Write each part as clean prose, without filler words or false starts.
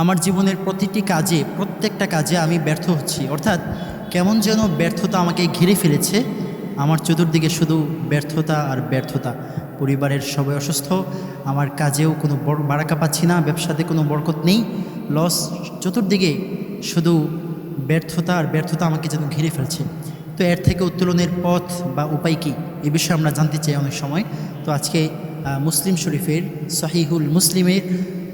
আমার জীবনের প্রত্যেকটা কাজে আমি ব্যর্থ হচ্ছি, অর্থাৎ কেমন যেন ব্যর্থতা আমাকে ঘিরে ফেলেছে। আমার চতুর্দিকে শুধু ব্যর্থতা আর ব্যর্থতা। পরিবারের সবাই অসুস্থ, আমার কাজেও কোনো বারাকা পাচ্ছি না, ব্যবসাতে কোনো বরকত নেই, লস, চতুর্দিকে শুধু ব্যর্থতা আর ব্যর্থতা আমাকে যেন ঘিরে ফেলছে। তো এর থেকে উত্তোলনের পথ বা উপায় কী, এ বিষয়ে আমরা জানতে চাই অনেক সময়। তো আজকে মুসলিম শরীফের সহিহুল মুসলিমের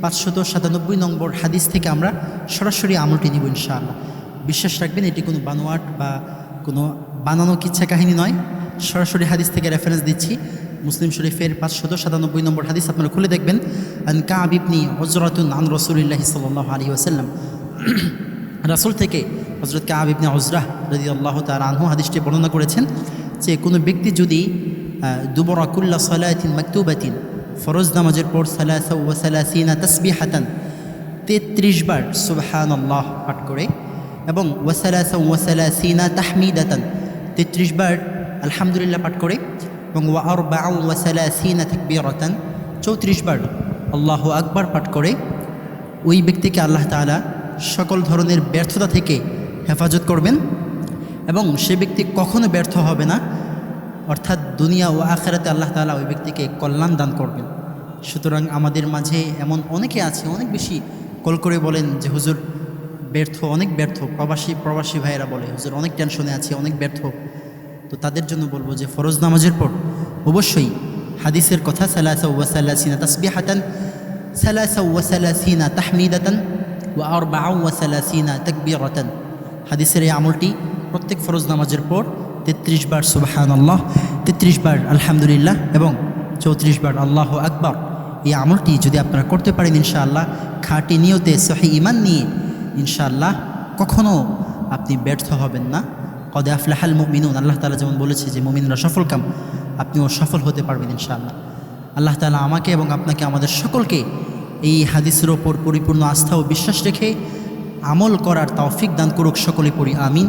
597 নম্বর হাদিস থেকে আমরা সরাসরি আমলটি নিব ইনশাআল্লাহ। বিশ্বাস রাখবেন, এটি কোনো বানোয়াট বা কোনো বানানো কিচ্ছা কাহিনী নয়, সরাসরি হাদিস থেকে রেফারেন্স দিচ্ছি। মুসলিম শরীফের 597 নম্বর হাদিস আপনারা খুলে দেখবেন। আন কাব ইবনে উজরাতুন আন রাসূলিল্লাহি সাল্লাল্লাহু আলাইহি ওয়াসাল্লাম, রাসূল থেকে হযরত কাব ইবনে উজরাহ রাদিয়াল্লাহু তাআলা আনহু হাদিসটি বর্ণনা করেছেন যে কোনো ব্যক্তি যদি দুবরা কুল্লা সালাতিন মাকতুবাতিন, ফরজ নামাজের পর 33 তাসবিহাতান 33 বার সুবহানাল্লাহ পাঠ করে এবং 33 তাহমিদাতান 33 বার আলহামদুলিল্লাহ পাঠ করে এবং 34 তাকবীরাতান 34 বার আল্লাহু আকবার পাঠ করে, ওই ব্যক্তিকে আল্লাহ তাআলা সকল ধরনের ব্যর্থতা থেকে হেফাজত করবেন এবং সে ব্যক্তি কখনো ব্যর্থ হবে না, অর্থাৎ দুনিয়া ও আখিরাতে আল্লাহ তাআলা ওই ব্যক্তিকে কল্যাণ দান করবেন। সুতরাং আমাদের মাঝে এমন অনেকে আছে, অনেক বেশি কল করে বলেন যে হুজুর ব্যর্থ, অনেক ব্যর্থ, প্রবাসী ভাইয়েরা বলে হুজুর অনেক টেনশনে আছে, অনেক ব্যর্থ। তো তাদের জন্য বলবো যে ফরজ নামাজের পর অবশ্যই হাদিসের কথা 33 তাসবিহাতান 33 তাহমিদাতান ওয়া 34 তাকবীরাতান, হাদিসের এই আমলটি প্রত্যেক ফরজ নামাজের পর 33 বার সুবহানাল্লাহ, 33 বার আলহামদুলিল্লাহ এবং 34 বার আল্লাহু আকবার, এই আমলটি যদি আপনারা করতে পারেন ইনশাআল্লাহ খাঁটি নিয়তে সহি ঈমান নিয়ে ইনশাআল্লাহ কখনও আপনি ব্যর্থ হবেন না। কদ আফলাহাল মুমিনুন, আল্লাহ তাআলা যেমন বলেছে যে মুমিনরা সফলকাম, আপনিও সফল হতে পারবেন ইনশাআল্লাহ। আল্লাহ তাআলা আমাকে এবং আপনাকে, আমাদের সকলকে এই হাদিসের ওপর পরিপূর্ণ আস্থা ও বিশ্বাস রেখে আমল করার তৌফিক দান করুক। সকলে পড়ি আমিন।